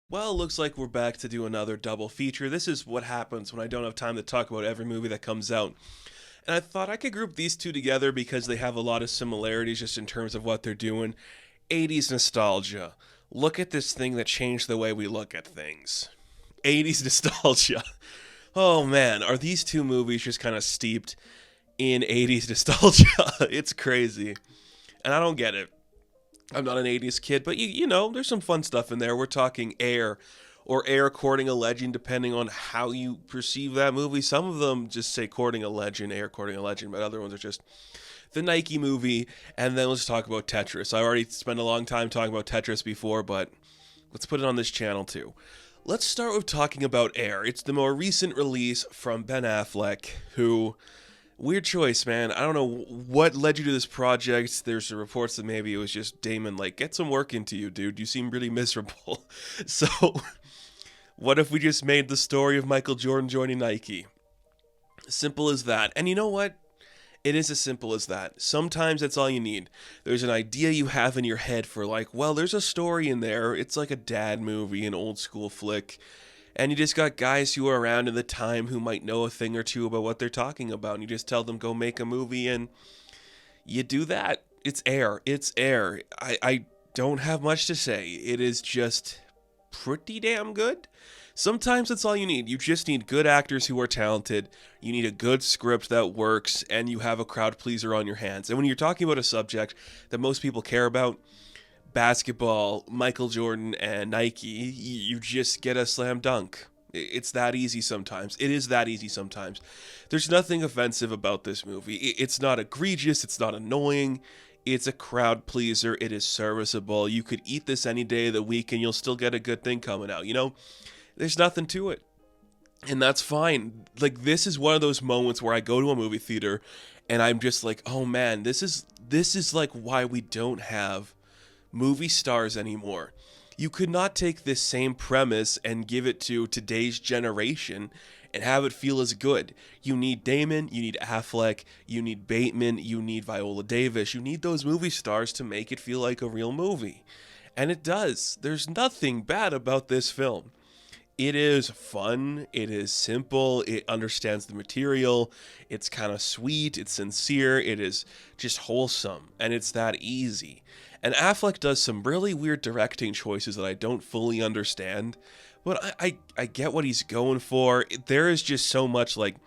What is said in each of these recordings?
Well, looks like we're back to do another double feature. This is what happens when I don't have time to talk about every movie that comes out. And I thought I could group these two together because they have a lot of similarities just in terms of what they're doing. 80s nostalgia. Look at this thing that changed the way we look at things. 80s nostalgia. Oh man, are these two movies just kind of steeped in 80s nostalgia? It's crazy. And I don't get it. I'm not an 80s kid, but you know, there's some fun stuff in there. We're talking Air or Air courting a legend, depending on how you perceive that movie. Some of them just say courting a legend, Air courting a legend, but other ones are just the Nike movie. And then let's talk about Tetris. I already spent a long time talking about Tetris before, but let's put it on this channel too. Let's start with talking about Air. It's the more recent release from Ben Affleck, who weird choice, man. I don't know what led you to this project. There's reports that maybe it was just Damon, like, get some work into you, dude. You seem really miserable. So, what if we just made the story of Michael Jordan joining Nike? Simple as that. And you know what? It is as simple as that. Sometimes that's all you need. There's an idea you have in your head for, like, well, there's a story in there. It's like a dad movie, an old school flick. And you just got guys who are around in the time who might know a thing or two about what they're talking about. And you just tell them, go make a movie, and you do that. It's Air. It's Air. I don't have much to say. It is just pretty damn good. Sometimes that's all you need. You just need good actors who are talented. You need a good script that works, and you have a crowd pleaser on your hands. And when you're talking about a subject that most people care about, basketball, Michael Jordan, and Nike, you just get a slam dunk. It's that easy sometimes. It is that easy sometimes. There's nothing offensive about this movie. It's not egregious. It's not annoying. It's a crowd pleaser. It is serviceable. You could eat this any day of the week and you'll still get a good thing coming out. You know, there's nothing to it. And that's fine. Like, this is one of those moments where I go to a movie theater and I'm just like, oh man, this is like why we don't have movie stars anymore. You could not take this same premise and give it to today's generation and have it feel as good. You need Damon, you need Affleck, you need Bateman, you need Viola Davis. You need those movie stars to make it feel like a real movie. And it does. There's nothing bad about this film. It is fun, it is simple, it understands the material, it's kind of sweet, it's sincere, it is just wholesome, and it's that easy. And Affleck does some really weird directing choices that I don't fully understand, but I get what he's going for. There is just so much, like,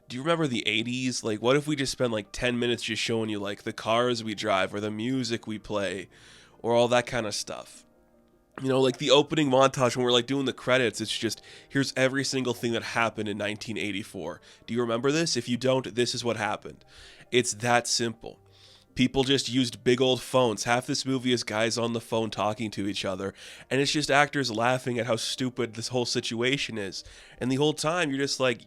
do you remember the 80s? Like, what if we just spent like 10 minutes just showing you, like, the cars we drive, or the music we play, or all that kind of stuff? You know, like the opening montage when we're like doing the credits, it's just, here's every single thing that happened in 1984. Do you remember this? If you don't, this is what happened. It's that simple. People just used big old phones. Half this movie is guys on the phone talking to each other, and it's just actors laughing at how stupid this whole situation is. And the whole time, you're just like,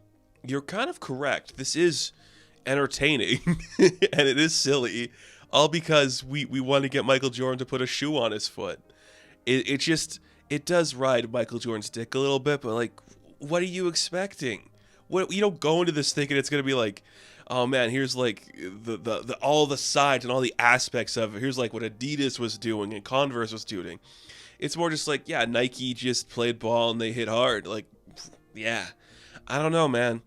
you're kind of correct. This is entertaining, and it is silly, all because we want to get Michael Jordan to put a shoe on his foot. It just, it does ride Michael Jordan's dick a little bit, but like, what are you expecting? What, you don't go into this thinking it's gonna be like, oh man, here's like the all the sides and all the aspects of it. Here's like what Adidas was doing and Converse was doing. It's more just like, yeah, Nike just played ball and they hit hard. Like, yeah, I don't know, man.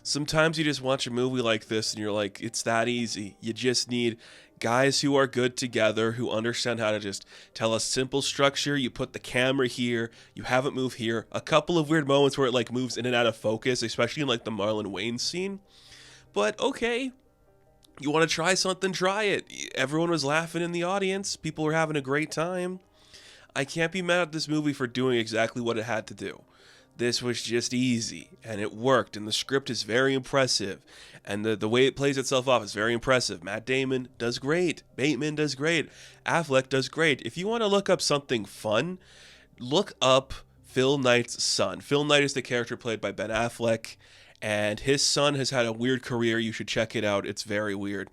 Sometimes you just watch a movie like this and you're like, it's that easy. You just need guys who are good together, who understand how to just tell a simple structure. You put the camera here, you have it move here. A couple of weird moments where it like moves in and out of focus, especially in like the Marlon Wayne scene. But okay, you want to try something, try it. Everyone was laughing in the audience. People were having a great time. I can't be mad at this movie for doing exactly what it had to do. This was just easy, and it worked, and the script is very impressive, and the way it plays itself off is very impressive. Matt Damon does great. Bateman does great. Affleck does great. If you want to look up something fun, look up Phil Knight's son. Phil Knight is the character played by Ben Affleck, and his son has had a weird career. You should check it out. It's very weird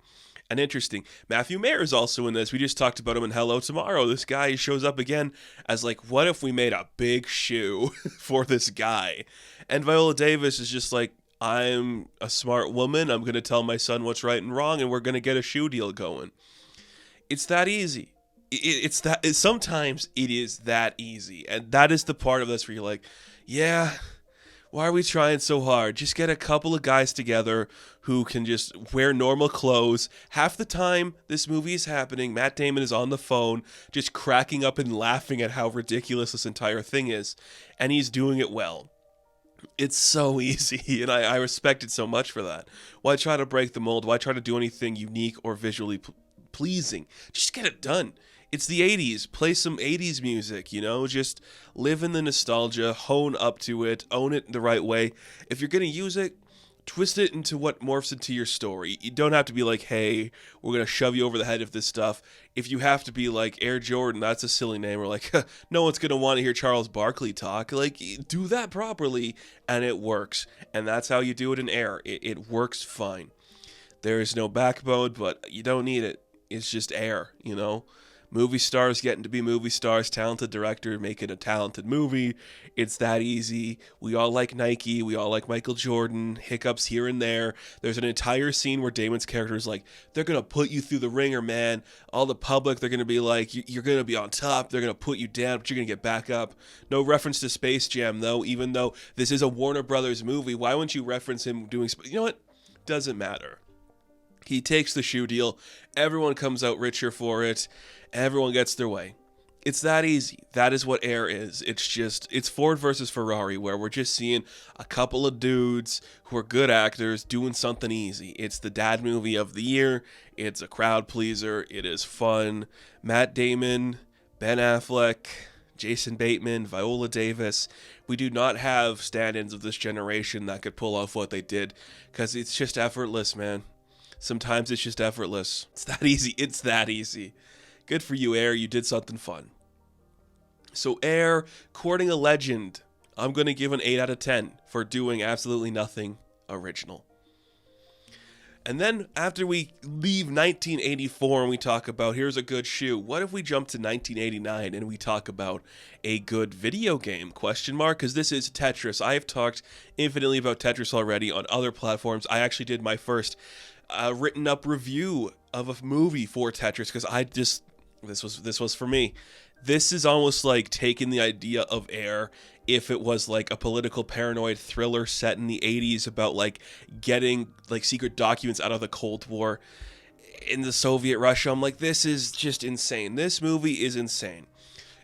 and interesting. Matthew Mayer is also in this. We just talked about him in Hello Tomorrow. This guy shows up again as like, what if we made a big shoe for this guy? And Viola Davis is just like, I'm a smart woman. I'm going to tell my son what's right and wrong, and we're going to get a shoe deal going. It's that easy. it's that sometimes it is that easy, and that is the part of this where you're like, yeah, why are we trying so hard? Just get a couple of guys together who can just wear normal clothes. Half the time this movie is happening, Matt Damon is on the phone just cracking up and laughing at how ridiculous this entire thing is, and he's doing it well. It's so easy, and I respect it so much for that. Why try to break the mold? Why try to do anything unique or visually pleasing? Just get it done. It's the 80s. Play some 80s music, Just live in the nostalgia, hone up to it, own it the right way. If you're going to use it, twist it into what morphs into your story. You don't have to be like, hey, we're going to shove you over the head of this stuff. If you have to be like Air Jordan, that's a silly name. Or like, no one's going to want to hear Charles Barkley talk. Like, do that properly, and it works. And that's how you do it in Air. It works fine. There is no backbone, but you don't need it. It's just Air, Movie stars getting to be movie stars, talented director making a talented movie. It's that easy. We all like Nike. We all like Michael Jordan. Hiccups here and there. There's an entire scene where Damon's character is like, they're going to put you through the ringer, man. All the public, they're going to be like, you're going to be on top. They're going to put you down, but you're going to get back up. No reference to Space Jam, though, even though this is a Warner Brothers movie. Why wouldn't you reference him doing... You know what? Doesn't matter. He takes the shoe deal. Everyone comes out richer for it. Everyone gets their way. It's that easy. That is what Air is. It's Ford versus Ferrari, where we're just seeing a couple of dudes who are good actors doing something easy. It's the dad movie of the year. It's a crowd pleaser. It is fun. Matt Damon, Ben Affleck, Jason Bateman, Viola Davis. We do not have stand-ins of this generation that could pull off what they did, because it's just effortless, man. Sometimes it's just effortless. It's that easy. It's that easy. Good for you, Air. You did something fun. So Air, courting a legend. I'm going to give an 8 out of 10 for doing absolutely nothing original. And then after we leave 1984 and we talk about here's a good shoe, what if we jump to 1989 and we talk about a good video game? Because this is Tetris. I have talked infinitely about Tetris already on other platforms. I actually did my first written up review of a movie for Tetris because this was for me. This is almost like taking the idea of Air if it was like a political paranoid thriller set in the 80s about like getting like secret documents out of the Cold War in the Soviet Russia. I'm like, this is just insane. This movie is insane.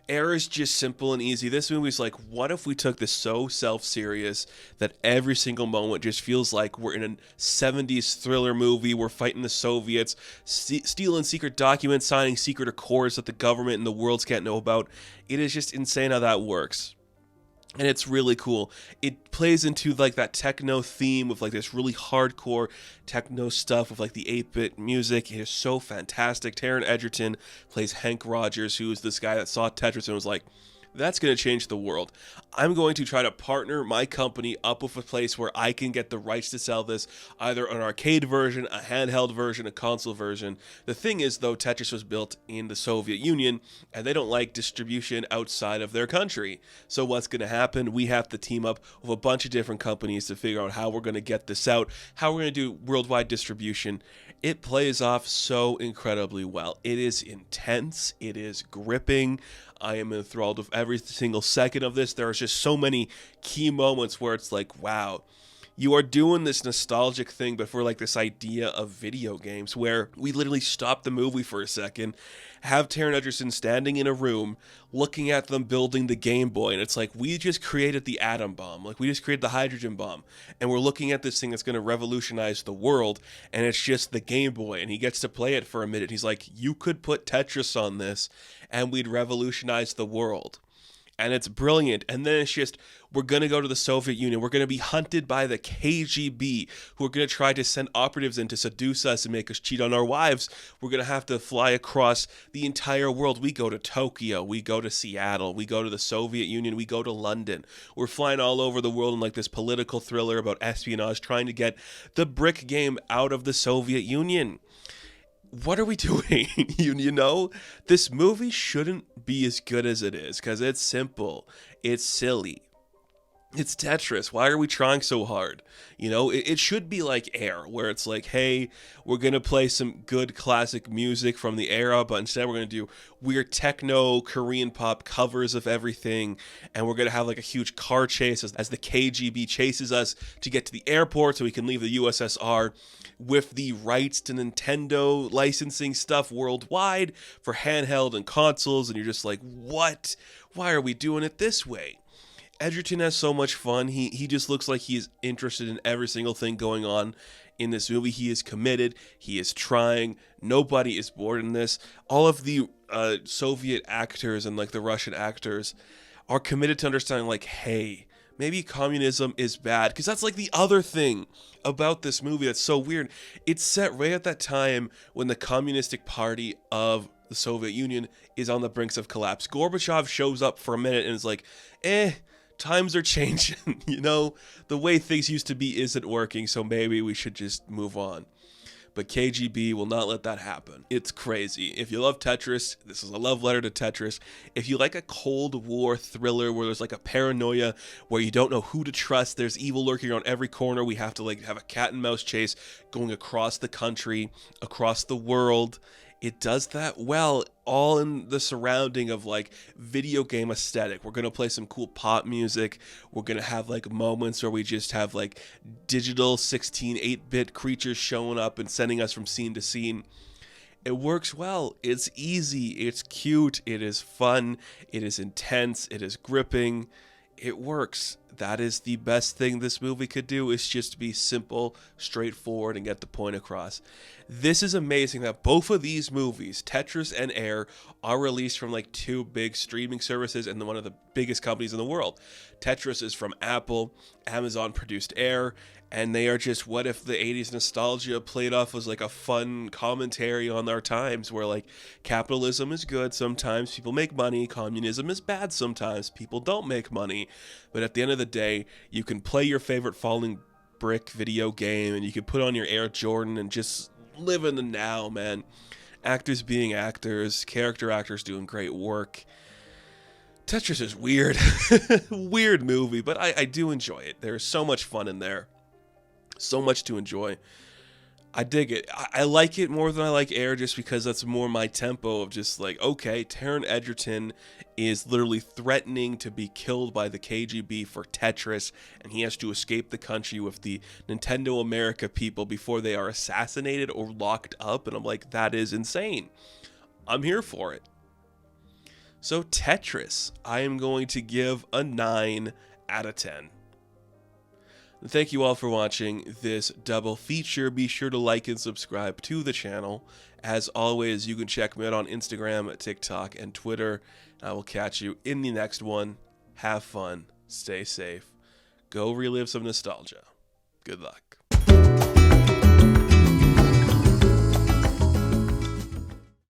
Air is just simple and easy. This movie's like, what if we took this so self-serious that every single moment just feels like we're in a 70s thriller movie, we're fighting the Soviets, stealing secret documents, signing secret accords that the government and the world can't know about. It is just insane how that works. And it's really cool. It plays into like that techno theme of like this really hardcore techno stuff with like the 8-bit music. It is so fantastic. Taron Egerton plays Hank Rogers, who is this guy that saw Tetris and was like, that's going to change the world. I'm going to try to partner my company up with a place where I can get the rights to sell this, either an arcade version, a handheld version, a console version. The thing is, though, Tetris was built in the Soviet Union, and they don't like distribution outside of their country. So what's going to happen? We have to team up with a bunch of different companies to figure out how we're going to get this out, how we're going to do worldwide distribution. It plays off so incredibly well. It is intense. It is gripping. I am enthralled with every single second of this. There are just so many key moments where it's like, wow, you are doing this nostalgic thing, but for like this idea of video games where we literally stop the movie for a second, have Taron Egerton standing in a room looking at them building the Game Boy, and it's like, we just created the atom bomb, like we just created the hydrogen bomb, and we're looking at this thing that's going to revolutionize the world, and it's just the Game Boy, and he gets to play it for a minute. He's like, you could put Tetris on this and we'd revolutionize the world. And it's brilliant. And then it's just, we're going to go to the Soviet Union. We're going to be hunted by the KGB, who are going to try to send operatives in to seduce us and make us cheat on our wives. We're going to have to fly across the entire world. We go to Tokyo. We go to Seattle. We go to the Soviet Union. We go to London. We're flying all over the world in like this political thriller about espionage, trying to get the brick game out of the Soviet Union. What are we doing? you know, this movie shouldn't be as good as it is because it's simple, it's silly, It's Tetris. Why are we trying so hard? You know, it should be like Air, where it's like, hey, we're going to play some good classic music from the era, but instead we're going to do weird techno, Korean pop covers of everything, and we're going to have like a huge car chase as the KGB chases us to get to the airport so we can leave the USSR with the rights to Nintendo licensing stuff worldwide for handheld and consoles, and you're just like, what? Why are we doing it this way? Edgerton has so much fun. He just looks like he is interested in every single thing going on in this movie. He is committed. He is trying. Nobody is bored in this. All of the Soviet actors and like the Russian actors are committed to understanding like, hey, maybe communism is bad. Because that's like the other thing about this movie that's so weird. It's set right at that time when the Communistic Party of the Soviet Union is on the brinks of collapse. Gorbachev shows up for a minute and is like, times are changing, you know, the way things used to be isn't working, so maybe we should just move on. But KGB will not let that happen. It's crazy. If you love Tetris, this is a love letter to Tetris. If you like a Cold War thriller where there's like a paranoia, where you don't know who to trust, there's evil lurking around every corner, we have to like have a cat and mouse chase going across the country, across the world. It does that well, all in the surrounding of like video game aesthetic. We're going to play some cool pop music. We're going to have like moments where we just have like digital 16, 8-bit creatures showing up and sending us from scene to scene. It works well. It's easy. It's cute. It is fun. It is intense. It is gripping. It works. That is the best thing this movie could do, is just be simple, straightforward, and get the point across. This is amazing that both of these movies, Tetris and Air, are released from like two big streaming services and one of the biggest companies in the world. Tetris is from Apple, Amazon produced Air, and they are just what if the 80s nostalgia played off as like a fun commentary on our times where like capitalism is good sometimes, people make money, communism is bad sometimes, people don't make money, but at the end of the day, you can play your favorite falling brick video game and you can put on your Air Jordan and just live in the now, man. Actors being actors, character actors doing great work. Tetris is weird. Weird movie, but I do enjoy it. There's so much fun in there. So much to enjoy. I dig it. I like it more than I like Air just because that's more my tempo of just like, okay, Taron Egerton is literally threatening to be killed by the KGB for Tetris, and he has to escape the country with the Nintendo America people before they are assassinated or locked up, and I'm like, that is insane. I'm here for it. So Tetris, I am going to give a 9 out of 10. Thank you all for watching this double feature. Be sure to like and subscribe to the channel. As always, you can check me out on Instagram, TikTok, and Twitter. I will catch you in the next one. Have fun. Stay safe. Go relive some nostalgia. Good luck.